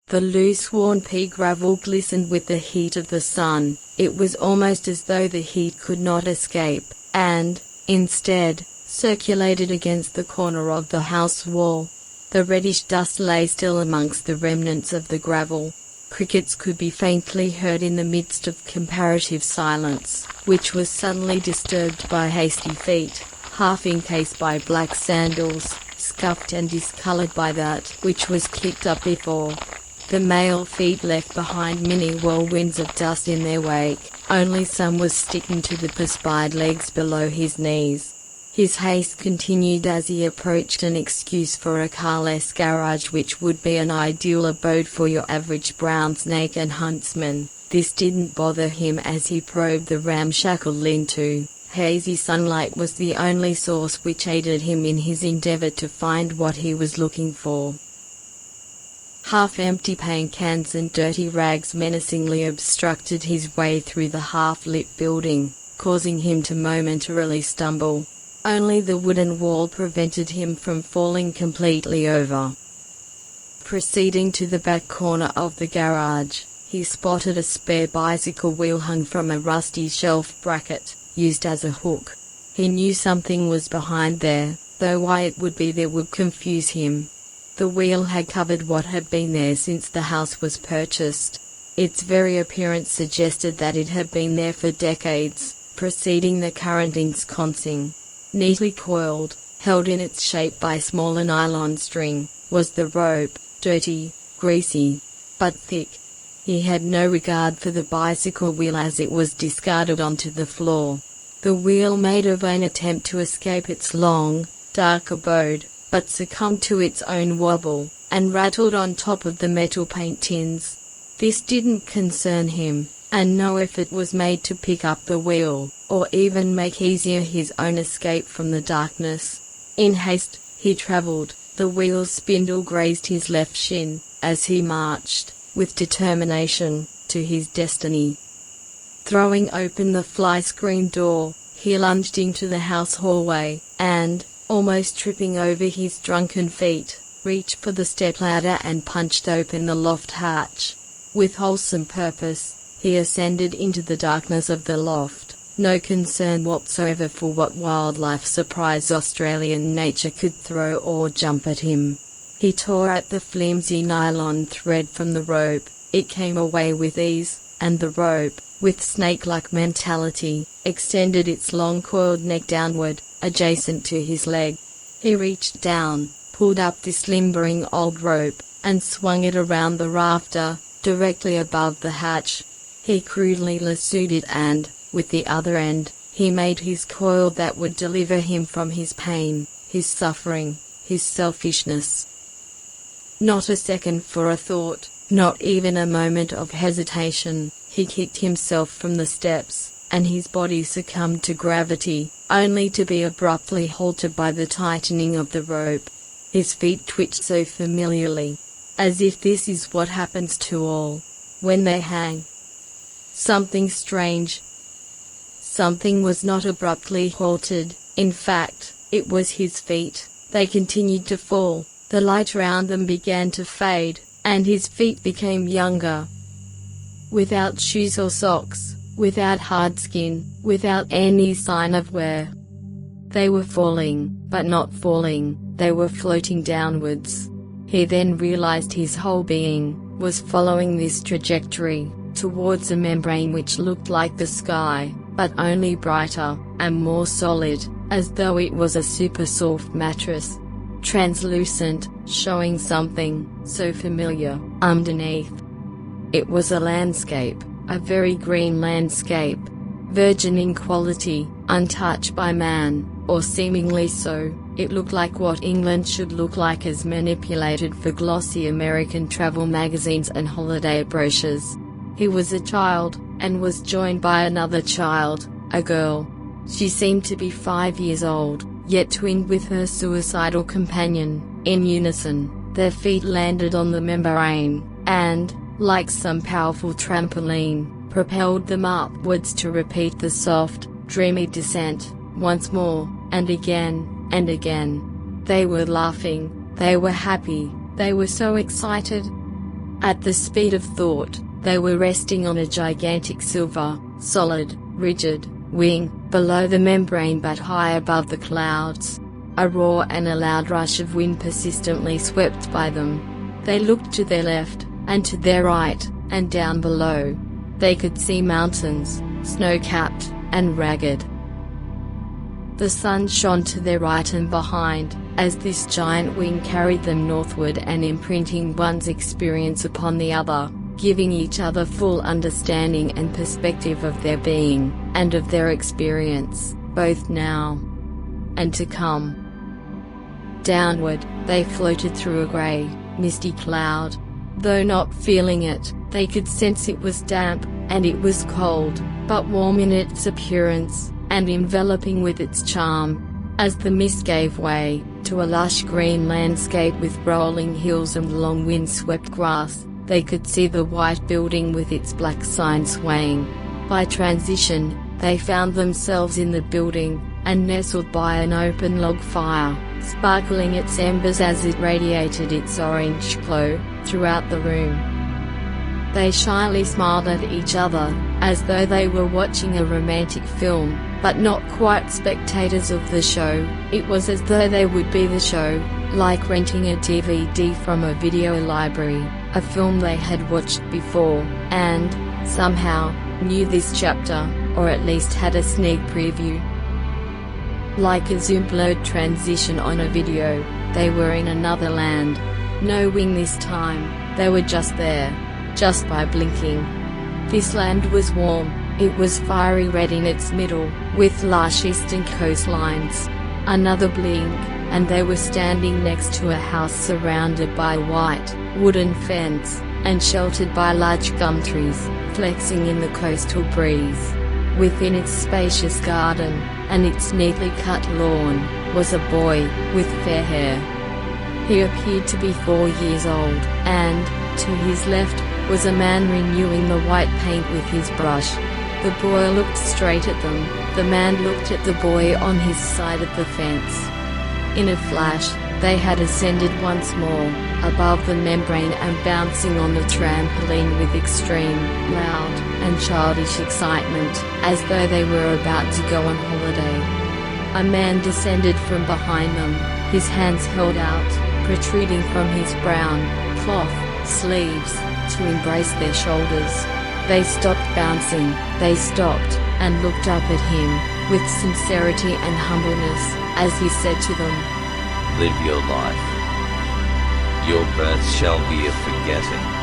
The loose-worn pea gravel glistened with the heat of the sun. It was almost as though the heat could not escape, and, instead, circulated against the corner of the house wall. The reddish dust lay still amongst the remnants of the gravel. Crickets could be faintly heard in the midst of comparative silence, which was suddenly disturbed by hasty feet, half encased by black sandals, scuffed and discolored by that which was kicked up before. The male feet left behind many whirlwinds of dust in their wake, only some was sticking to the perspired legs below his knees. His haste continued as he approached an excuse for a carless garage which would be an ideal abode for your average brown snake and huntsman. This didn't bother him as he probed the ramshackle lean-to. Hazy sunlight was the only source which aided him in his endeavor to find what he was looking for. Half-empty paint cans and dirty rags menacingly obstructed his way through the half-lit building, causing him to momentarily stumble. Only the wooden wall prevented him from falling completely over. Proceeding to the back corner of the garage, he spotted a spare bicycle wheel hung from a rusty shelf bracket, used as a hook. He knew something was behind there, though why it would be there would confuse him. The wheel had covered what had been there since the house was purchased. Its very appearance suggested that it had been there for decades, preceding the current ensconcing. Neatly coiled, held in its shape by smaller nylon string, was the rope, dirty, greasy, but thick. He had no regard for the bicycle wheel as it was discarded onto the floor. The wheel made a vain attempt to escape its long, dark abode, but succumbed to its own wobble, and rattled on top of the metal paint tins. This didn't concern him, and no effort was made to pick up the wheel, or even make easier his own escape from the darkness. In haste, he travelled. The wheel's spindle grazed his left shin, as he marched, with determination, to his destiny. Throwing open the fly-screen door, he lunged into the house hallway, and, almost tripping over his drunken feet, reached for the stepladder and punched open the loft hatch. With wholesome purpose, he ascended into the darkness of the loft, no concern whatsoever for what wildlife surprise Australian nature could throw or jump at him. He tore at the flimsy nylon thread from the rope. It came away with ease, and the rope, with snake-like mentality, extended its long coiled neck downward, adjacent to his leg. He reached down, pulled up this limbering old rope, and swung it around the rafter, directly above the hatch. He crudely lassoed it and, with the other end, he made his coil that would deliver him from his pain, his suffering, his selfishness. Not a second for a thought, not even a moment of hesitation, he kicked himself from the steps, and his body succumbed to gravity, only to be abruptly halted by the tightening of the rope. His feet twitched so familiarly, as if this is what happens to all, when they hang. Something strange. Something was not abruptly halted, in fact, it was his feet. They continued to fall, the light around them began to fade, and his feet became younger. Without shoes or socks, without hard skin, without any sign of wear. They were falling, but not falling, they were floating downwards. He then realized his whole being was following this trajectory, towards a membrane which looked like the sky, but only brighter, and more solid, as though it was a super soft mattress. Translucent, showing something, so familiar, underneath. It was a landscape, a very green landscape. Virgin in quality, untouched by man, or seemingly so. It looked like what England should look like as manipulated for glossy American travel magazines and holiday brochures. He was a child, and was joined by another child, a girl. She seemed to be 5 years old, yet twinned with her suicidal companion. In unison, their feet landed on the membrane, and, like some powerful trampoline, propelled them upwards to repeat the soft, dreamy descent, once more, and again, and again. They were laughing, they were happy, they were so excited. At the speed of thought, they were resting on a gigantic silver, solid, rigid wing, below the membrane but high above the clouds. A roar and a loud rush of wind persistently swept by them. They looked to their left, and to their right, and down below. They could see mountains, snow-capped, and ragged. The sun shone to their right and behind, as this giant wing carried them northward and imprinting one's experience upon the other, giving each other full understanding and perspective of their being, and of their experience, both now and to come. Downward, they floated through a grey, misty cloud. Though not feeling it, they could sense it was damp, and it was cold, but warm in its appearance, and enveloping with its charm. As the mist gave way to a lush green landscape with rolling hills and long wind-swept grass, they could see the white building with its black sign swaying. By transition, they found themselves in the building, and nestled by an open log fire, sparkling its embers as it radiated its orange glow throughout the room. They shyly smiled at each other, as though they were watching a romantic film, but not quite spectators of the show. It was as though they would be the show, like renting a DVD from a video library, a film they had watched before, and, somehow, knew this chapter, or at least had a sneak preview. Like a zoom-blurred transition on a video, they were in another land. No wing this time, they were just there, just by blinking. This land was warm, it was fiery red in its middle, with lush eastern coastlines. Another blink, and they were standing next to a house surrounded by a white, wooden fence, and sheltered by large gum trees, flexing in the coastal breeze. Within its spacious garden, and its neatly cut lawn, was a boy, with fair hair. He appeared to be 4 years old, and, to his left, was a man renewing the white paint with his brush. The boy looked straight at them, the man looked at the boy on his side of the fence. In a flash, they had ascended once more, above the membrane and bouncing on the trampoline with extreme, loud, and childish excitement, as though they were about to go on holiday. A man descended from behind them, his hands held out, protruding from his brown cloth sleeves, to embrace their shoulders. They stopped bouncing, they stopped, and looked up at him, with sincerity and humbleness, as he said to them, "Live your life. Your birth shall be a forgetting.